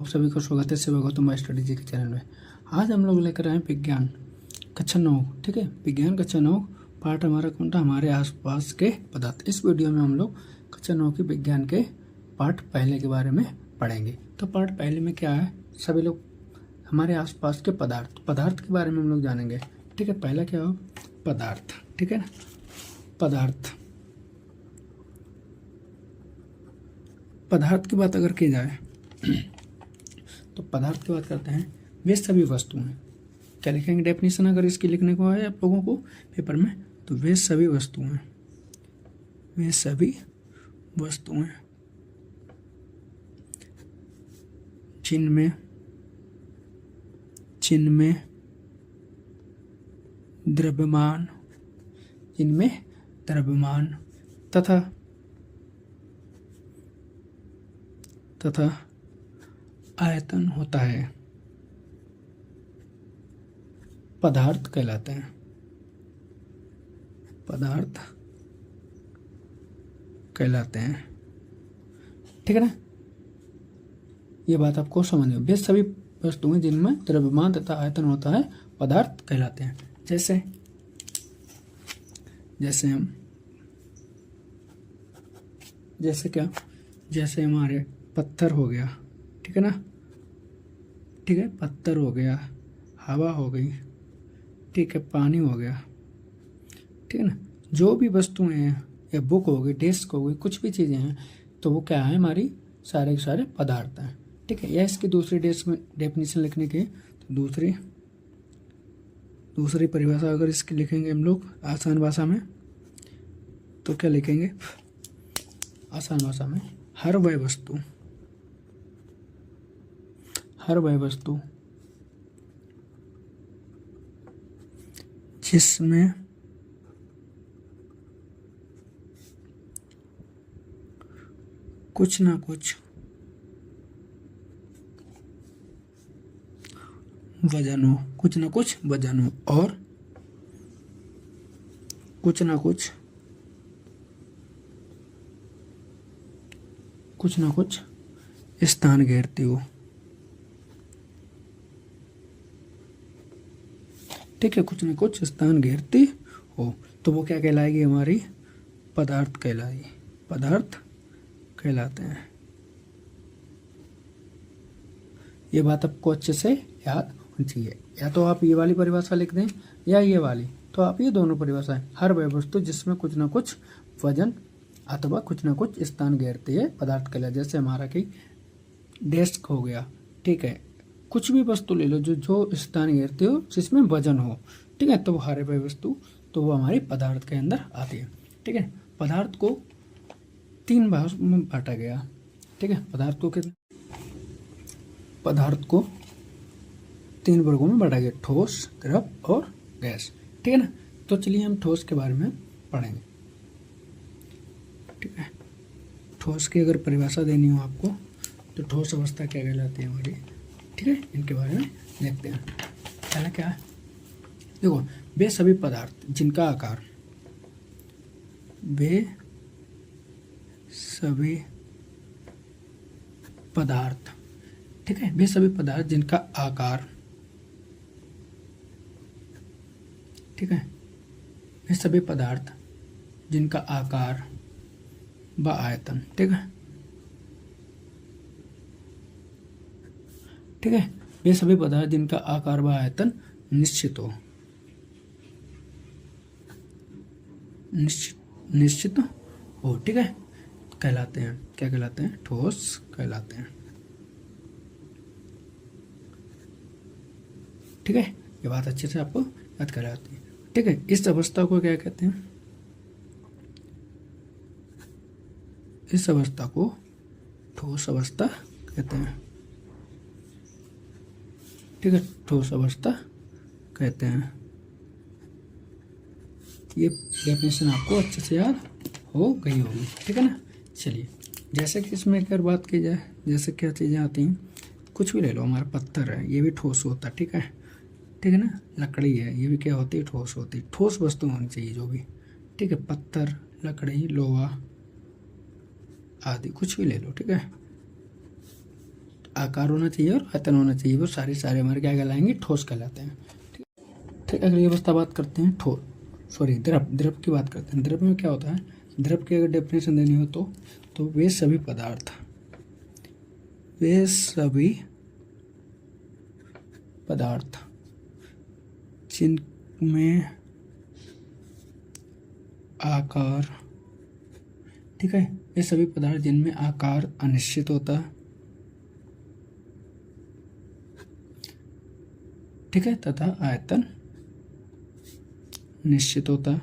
सभी का स्वागत है सेवा गौतम स्टडी जी के चैनल में। आज हम लोग लेकर आए हैं विज्ञान कक्षा 9। ठीक है, विज्ञान कक्षा 9 पाठ हमारा कौन था, हमारे आसपास के पदार्थ। इस वीडियो में हम लोग कक्षा 9 की विज्ञान के पाठ पहले के बारे में पढ़ेंगे। तो पाठ पहले में क्या है, सभी लोग हमारे आसपास के पदार्थ के बारे में हम लोग जानेंगे। ठीक है, पहला क्या हो, पदार्थ। ठीक है ना, पदार्थ की बात अगर की जाए तो पदार्थ की बात करते हैं, वे सभी वस्तुएं। क्या लिखेंगे डेफिनेशन अगर इसकी लिखने को आए आप लोगों को पेपर में, तो वे सभी वस्तुएं जिनमें द्रव्यमान तथा आयतन होता है, पदार्थ कहलाते हैं। ठीक है ना, ये बात आपको समझ में। वे सभी वस्तुएं जिनमें द्रव्यमान तथा आयतन होता है, पदार्थ कहलाते हैं। जैसे हमारे पत्थर हो गया। ठीक है ना, ठीक है, पत्थर हो गया, हवा हो गई, ठीक है, पानी हो गया। ठीक है ना, जो भी वस्तुएं हैं, या बुक हो गई, डेस्क हो गई, कुछ भी चीज़ें हैं, तो वो क्या है, हमारी सारे के सारे पदार्थ हैं। ठीक है, या इसकी दूसरी डेफिनेशन लिखने की, तो दूसरी परिभाषा अगर इसकी लिखेंगे हम लोग आसान भाषा में, तो क्या लिखेंगे आसान भाषा में, हर वह वस्तु जिसमें कुछ ना कुछ वजन हो, और कुछ ना कुछ स्थान घेरती हो। ठीक है, कुछ ना कुछ स्थान घेरती हो, तो वो क्या कहलाएगी, हमारी पदार्थ कहलाते हैं। ये बात आपको अच्छे से याद होनी चाहिए। या तो आप ये वाली परिभाषा लिख दें, या ये वाली, तो आप ये दोनों परिभाषाएं, हर वह वस्तु जिसमें कुछ ना कुछ वजन अथवा कुछ ना कुछ स्थान घेरती है, पदार्थ कहलाते। जैसे हमारा की डेस्क हो गया। ठीक है, कुछ भी वस्तु ले लो जो स्थान घेरती हो, जिसमें वजन हो। ठीक है, तो वो हर वह वस्तु, तो वो हमारी पदार्थ के अंदर आती है। ठीक है, पदार्थ को 3 भाग में बांटा गया। ठीक है, पदार्थ को 3 वर्गों में बांटा गया, ठोस, द्रव और गैस। ठीक है ना, तो चलिए हम ठोस के बारे में पढ़ेंगे। ठीक है, ठोस की अगर परिभाषा देनी हो आपको, तो ठोस अवस्था क्या कहलाती है हमारी। ठीक है, इनके बारे में देखते हैं। पहला क्या है, देखो, वे सभी पदार्थ जिनका आकार, ठीक है, वे सभी पदार्थ जिनका आकार, ठीक है, वे सभी पदार्थ जिनका आकार व आयतन, ठीक है, वे सभी पदार्थ जिनका आकार व आयतन निश्चित हो, ठीक है, कहलाते हैं, क्या कहलाते हैं, ठोस कहलाते हैं। ठीक है, ये बात अच्छे से आपको याद कराती है। ठीक है, इस अवस्था को क्या कहते हैं, इस अवस्था को ठोस अवस्था कहते हैं। ठीक है, ठोस अवस्था कहते हैं। ये डेफिनेशन आपको अच्छे से याद हो गई होगी। ठीक है ना, चलिए, जैसे कि इसमें अगर बात की जाए, जैसे क्या चीज़ें आती हैं, कुछ भी ले लो, हमारा पत्थर है, ये भी ठोस होता है। ठीक है ना, लकड़ी है, ये भी क्या होती है, ठोस होती है। ठोस वस्तु होनी चाहिए जो भी। ठीक है, पत्थर, लकड़ी, लोहा आदि कुछ भी ले लो। ठीक है, आकार होना चाहिए और आयतन होना चाहिए, वो सारे हमारे क्या कहलाएंगे, ठोस कहलाते हैं। ठीक, अगली अवस्था बात करते हैं द्रव की बात करते हैं। द्रव में क्या होता है, द्रव की अगर डेफिनेशन देनी हो तो वे सभी पदार्थ जिनमें आकार, ठीक है, ये सभी पदार्थ जिनमें आकार अनिश्चित होता है, ठीक है, तथा आयतन निश्चित होता है,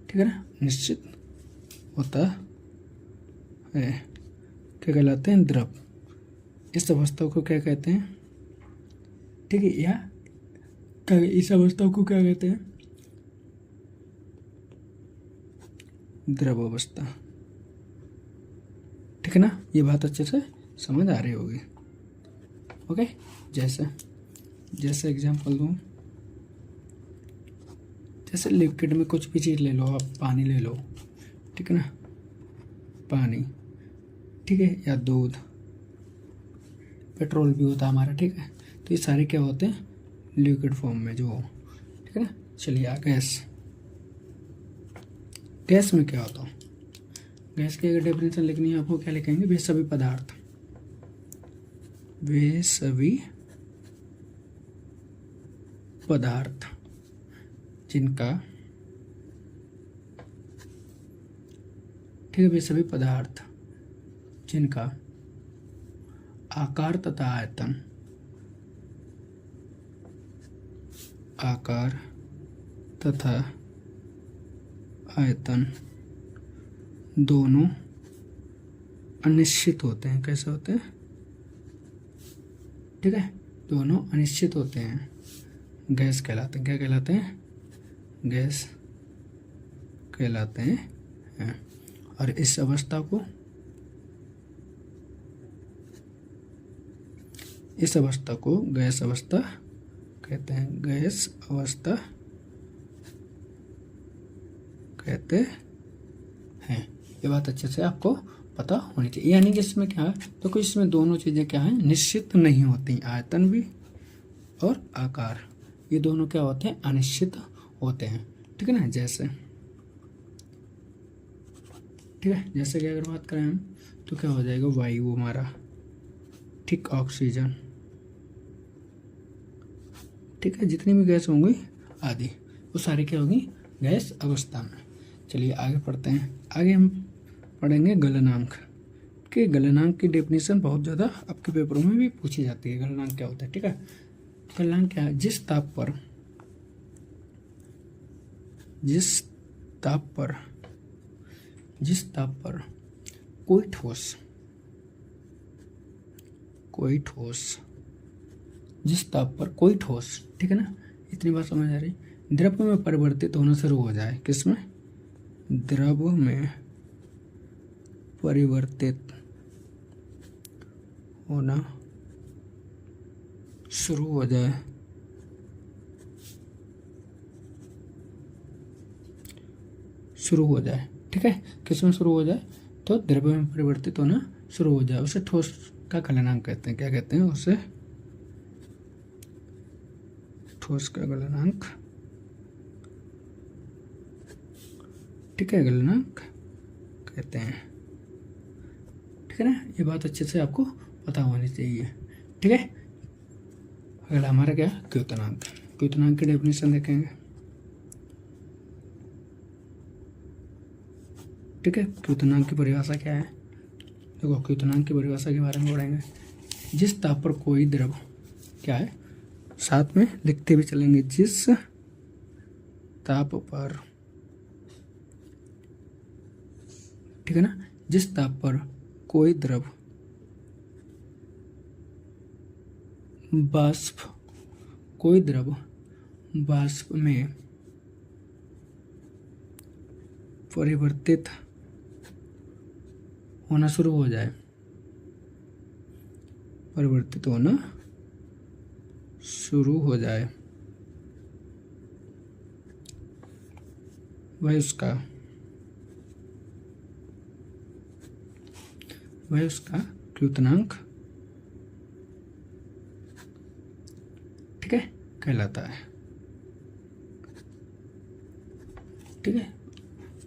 ठीक है ना, निश्चित होता है, क्या कहलाते हैं, द्रव। इस अवस्था को क्या कहते हैं, ठीक है, या इस अवस्था को क्या कहते हैं, द्रव अवस्था। ठीक है ना, ये बात अच्छे से समझ आ रही होगी। ओके, जैसे एग्जांपल दूं, जैसे लिक्विड में कुछ भी चीज़ ले लो, आप पानी ले लो, ठीक है ना, पानी, ठीक है, या दूध, पेट्रोल भी होता है हमारा, ठीक है, तो ये सारे क्या होते हैं, लिक्विड फॉर्म में जो, ठीक है ना। चलिए गैस में क्या होता है, गैस की अगर डेफिनेशन लिखनी है आपको, क्या लिखेंगे, वे सभी पदार्थ जिनका, ठीक है, वे सभी पदार्थ जिनका आकार तथा आयतन दोनों अनिश्चित होते हैं। कैसे होते हैं, ठीक है, दोनों अनिश्चित होते हैं, गैस कहलाते हैं। क्या कहलाते हैं, गैस कहलाते हैं। और इस अवस्था को गैस अवस्था कहते हैं, गैस अवस्था कहते हैं। ये बात अच्छे से आपको पता होनी चाहिए। यानी कि इसमें क्या है, तो कोई इसमें दोनों चीज़ें क्या है, निश्चित नहीं होती, आयतन भी और आकार, ये दोनों क्या होते हैं, अनिश्चित होते हैं। ठीक है ना, जैसे, ठीक है, जैसे कि अगर बात करें हम, तो क्या हो जाएगा, वायु हमारा, ठीक, ऑक्सीजन, ठीक है, जितनी भी गैस होंगी आदि, वो सारी क्या होगी, गैस अवस्था में। चलिए आगे पढ़ते हैं। आगे हम पढ़ेंगे गलनांक के। गलनांक की डेफिनेशन बहुत ज़्यादा आपके पेपरों में भी पूछी जाती है। गलनांक क्या होता है, ठीक है, गलनांक क्या है, जिस ताप पर कोई ठोस, जिस ताप पर कोई ठोस, ठीक है ना, इतनी बात समझ आ रही, द्रव में परिवर्तित होना शुरू हो जाए, किसमें, द्रव में परिवर्तित होना शुरू हो जाए, ठीक है, किसमें शुरू हो जाए, तो द्रव में परिवर्तित होना शुरू हो जाए, उसे ठोस का गलनांक कहते हैं। क्या कहते हैं उसे, ठोस का गलनांक, ठीक है, गलनांक कहते हैं। ठीक है ना, ये बात अच्छे से आपको पता होनी चाहिए। ठीक है, अगला हमारा क्या है, क्योतनांक। क्योतनांक की डेफिनेशन देखेंगे। ठीक है, क्योतनांक की परिभाषा क्या है, देखो, क्योतनांक की परिभाषा के बारे में पढ़ेंगे। जिस ताप पर कोई द्रव, क्या है, साथ में लिखते भी चलेंगे, जिस ताप पर, ठीक है ना, जिस ताप पर कोई द्रव वाष्प में परिवर्तित होना शुरू हो जाए, वह उसका क्यूतनांक, ठीक है, कहलाता है। ठीक है,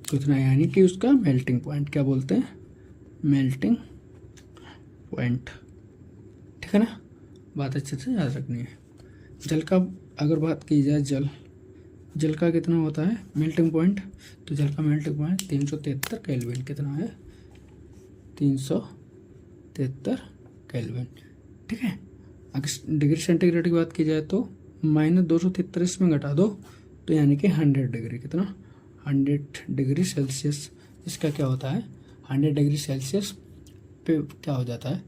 क्यूतना यानी कि उसका मेल्टिंग पॉइंट, क्या बोलते हैं, मेल्टिंग पॉइंट। ठीक है ना, बात अच्छे से याद रखनी है। जल का अगर बात की जाए, जल का कितना होता है मेल्टिंग पॉइंट, तो जल का मेल्टिंग पॉइंट 373 केल्विन, कितना है 373 केल्विन। ठीक है, अगर डिग्री सेंटीग्रेड की बात की जाए तो -233 में घटा दो तो यानी कि 100 डिग्री, कितना 100 डिग्री सेल्सियस। इसका क्या होता है, 100 डिग्री सेल्सियस पे क्या हो जाता है,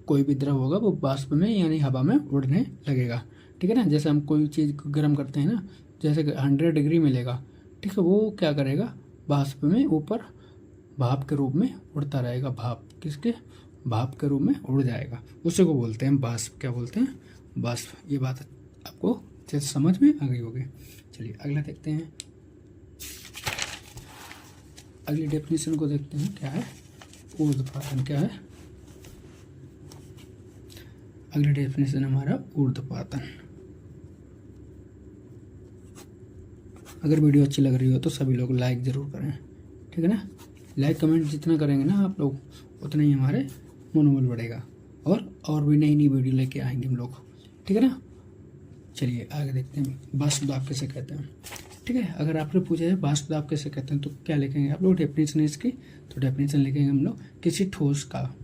कोई भी द्रव होगा वो वाष्प में यानी हवा में उड़ने लगेगा। ठीक है ना, जैसे हम कोई चीज़ को गर्म करते हैं ना, जैसे 100 डिग्री मिलेगा, ठीक है, वो क्या करेगा, वाष्प में ऊपर भाप के रूप में उड़ता रहेगा, भाप किसके, भाप के रूप में उड़ जाएगा, उसी को बोलते हैं वाष्प। क्या बोलते हैं, वाष्प। ये बात आपको अच्छे से समझ में आ गई होगी। चलिए अगला देखते हैं, अगली डेफिनेशन को देखते हैं, क्या है ऊर्ध्वपातन, क्या है अगली डेफिनेशन हमारा ऊर्ध्वपातन। अगर वीडियो अच्छी लग रही हो तो सभी लोग लाइक ज़रूर करें, ठीक है ना, लाइक कमेंट जितना करेंगे ना आप लोग उतना ही हमारे मनोबल बढ़ेगा और भी नई नई वीडियो लेके आएंगे हम लोग। ठीक है ना, चलिए आगे देखते हैं वाष्प दाब किसे कहते हैं। ठीक है, अगर आपने पूछा है वाष्प दाब कैसे कहते हैं तो क्या लिखेंगे आप लोग, डेफिनेशन है इसकी, तो डेफिनेशन लिखेंगे हम लोग, किसी ठोस का,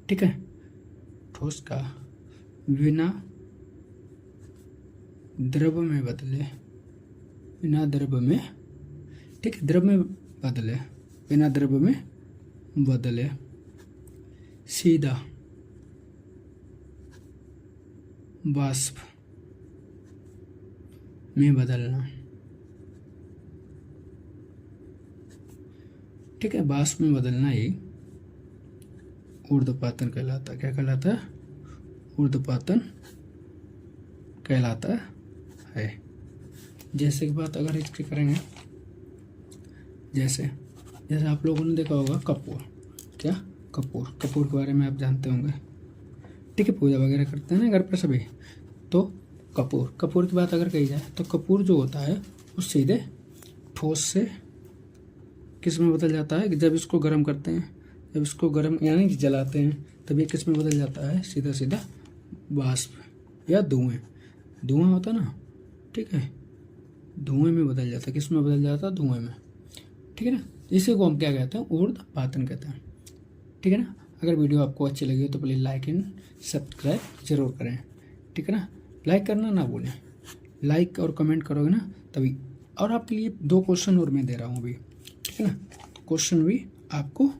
ठीक है, ठोस का बिना द्रव में बदले, बिना द्रव में, ठीक है, द्रव में बदले, बिना द्रव में बदले, सीधा वाष्प में बदलना। ठीक है, वाष्प में बदलना ही ऊर्ध्वपातन कहलाता है। क्या कहलाता है, ऊर्ध्वपातन कहलाता है। जैसे की बात अगर इसकी करेंगे, जैसे आप लोगों ने देखा होगा कपूर, क्या कपूर के बारे में आप जानते होंगे। ठीक है, पूजा वगैरह करते हैं ना घर पर सभी, तो कपूर की बात अगर कही जाए तो कपूर जो होता है वो सीधे ठोस से किस में बदल जाता है, जब इसको गर्म करते हैं, जब इसको गर्म यानी कि जलाते हैं तब ये किस में बदल जाता है, सीधा वाष्प या धुआं होता ना, ठीक है, धुएं में बदल जाता है, किस में बदल जाता है, धुएं में। ठीक है ना, इसी को हम क्या कहते हैं, ऊर्ध्वपातन कहते हैं। ठीक है ना, अगर वीडियो आपको अच्छी लगी हो तो प्लीज़ लाइक एंड सब्सक्राइब जरूर करें। ठीक है ना, लाइक करना ना भूलें, लाइक और कमेंट करोगे ना तभी। और आपके लिए 2 क्वेश्चन और मैं दे रहा हूँ अभी, ठीक है ना, तो क्वेश्चन भी आपको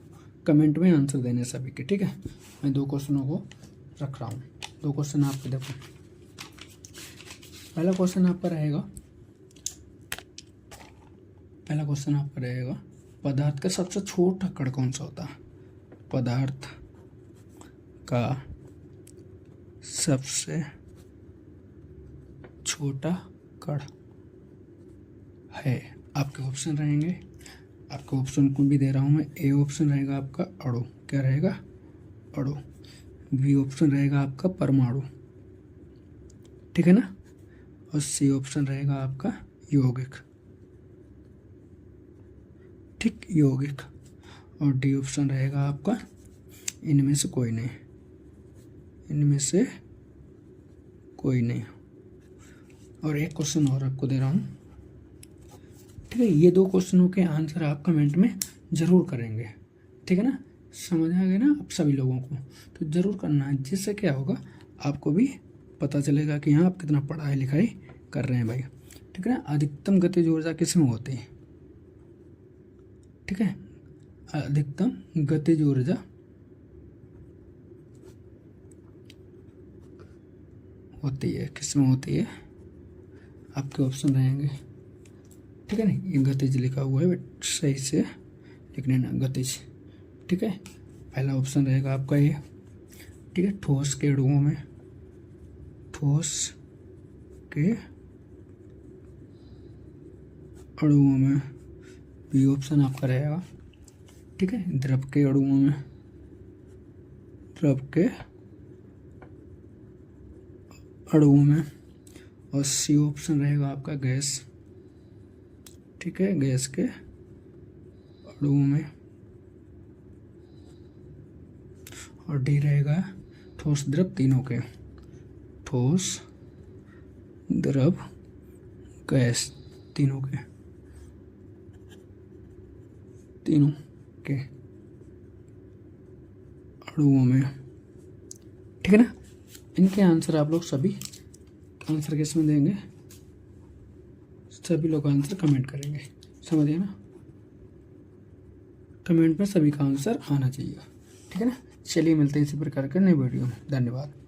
कमेंट में आंसर देने सभी के। ठीक है, मैं 2 क्वेश्चनों को रख रहा हूँ, 2 क्वेश्चन आपके देखो। पहला क्वेश्चन आपका रहेगा, पदार्थ का सबसे छोटा कण कौन सा होता है, पदार्थ का सबसे छोटा कण है। आपके ऑप्शन रहेंगे, आपके ऑप्शन को भी दे रहा हूं मैं। ए ऑप्शन रहेगा आपका अणु, क्या रहेगा, अणु। बी ऑप्शन रहेगा आपका परमाणु, ठीक है ना, और सी ऑप्शन रहेगा आपका यौगिक, ठीक, यौगिक, और डी ऑप्शन रहेगा आपका इनमें से कोई नहीं, इनमें से कोई नहीं। और एक क्वेश्चन और आपको दे रहा हूँ, ठीक है, ये 2 क्वेश्चनों के आंसर आप कमेंट में ज़रूर करेंगे। ठीक है ना, समझ आ गया ना आप सभी लोगों को, तो ज़रूर करना है, जिससे क्या होगा आपको भी पता चलेगा कि हाँ आप कितना पढ़ाई लिखाई कर रहे हैं भाई। ठीक है ना, अधिकतम गतिज ऊर्जा किस में होती है, ठीक है, अधिकतम गतिज ऊर्जा होती है, किस में होती है, आपके ऑप्शन रहेंगे। ठीक है ना, ये गतिज लिखा हुआ है, सही से लिखने ना, गतिज। ठीक है, पहला ऑप्शन रहेगा आपका ये, ठीक है, ठोस के अणुओं में, ठोस के अणुओं में बी ऑप्शन आपका रहेगा। ठीक है, द्रव के अणुओं में, द्रव के अणुओं में। और सी ऑप्शन रहेगा आपका गैस। ठीक है, गैस के अणुओं में। और डी रहेगा ठोस द्रव तीनों के, ठोस द्रव गैस तीनों के, तीनों के अणुओं में। ठीक है ना। इनके आंसर आप लोग सभी आंसर किस में देंगे, सभी लोग आंसर कमेंट करेंगे, समझिए ना। कमेंट में सभी का आंसर आना चाहिए। ठीक है ना। चलिए मिलते हैं इसी प्रकार के नए वीडियो में। धन्यवाद।